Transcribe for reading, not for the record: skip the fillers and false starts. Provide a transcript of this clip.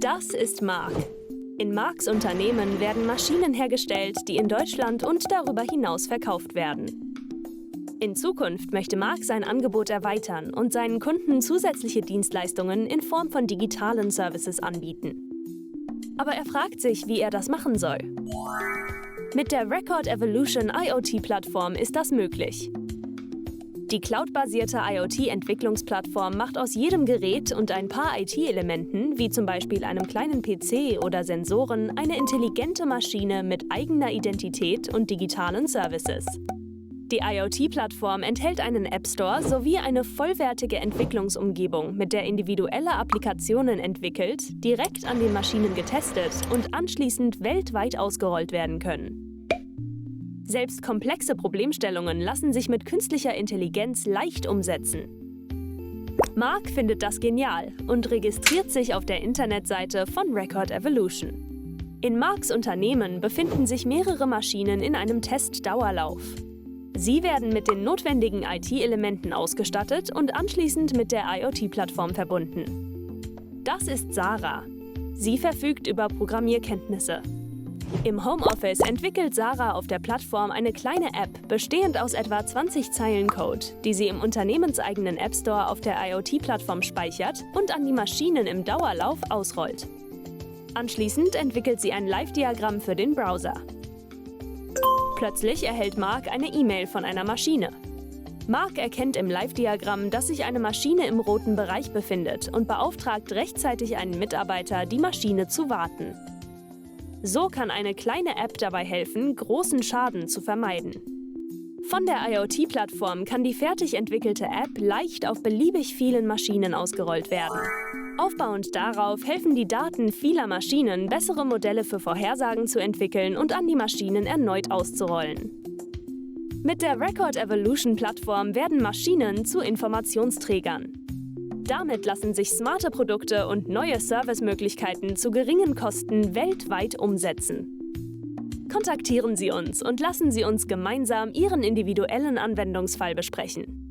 Das ist Mark. In Marks Unternehmen werden Maschinen hergestellt, die in Deutschland und darüber hinaus verkauft werden. In Zukunft möchte Mark sein Angebot erweitern und seinen Kunden zusätzliche Dienstleistungen in Form von digitalen Services anbieten. Aber er fragt sich, wie er das machen soll. Mit der Record Evolution IoT-Plattform ist das möglich. Die cloudbasierte IoT-Entwicklungsplattform macht aus jedem Gerät und ein paar IT-Elementen, wie zum Beispiel einem kleinen PC oder Sensoren, eine intelligente Maschine mit eigener Identität und digitalen Services. Die IoT-Plattform enthält einen App Store sowie eine vollwertige Entwicklungsumgebung, mit der individuelle Applikationen entwickelt, direkt an den Maschinen getestet und anschließend weltweit ausgerollt werden können. Selbst komplexe Problemstellungen lassen sich mit künstlicher Intelligenz leicht umsetzen. Mark findet das genial und registriert sich auf der Internetseite von Record Evolution. In Marks Unternehmen befinden sich mehrere Maschinen in einem Testdauerlauf. Sie werden mit den notwendigen IT-Elementen ausgestattet und anschließend mit der IoT-Plattform verbunden. Das ist Sarah. Sie verfügt über Programmierkenntnisse. Im Homeoffice entwickelt Sarah auf der Plattform eine kleine App, bestehend aus etwa 20 Zeilen Code, die sie im unternehmenseigenen App Store auf der IoT-Plattform speichert und an die Maschinen im Dauerlauf ausrollt. Anschließend entwickelt sie ein Live-Diagramm für den Browser. Plötzlich erhält Mark eine E-Mail von einer Maschine. Mark erkennt im Live-Diagramm, dass sich eine Maschine im roten Bereich befindet und beauftragt rechtzeitig einen Mitarbeiter, die Maschine zu warten. So kann eine kleine App dabei helfen, großen Schaden zu vermeiden. Von der IoT-Plattform kann die fertig entwickelte App leicht auf beliebig vielen Maschinen ausgerollt werden. Aufbauend darauf helfen die Daten vieler Maschinen, bessere Modelle für Vorhersagen zu entwickeln und an die Maschinen erneut auszurollen. Mit der Record Evolution-Plattform werden Maschinen zu Informationsträgern. Damit lassen sich smarte Produkte und neue Servicemöglichkeiten zu geringen Kosten weltweit umsetzen. Kontaktieren Sie uns und lassen Sie uns gemeinsam Ihren individuellen Anwendungsfall besprechen.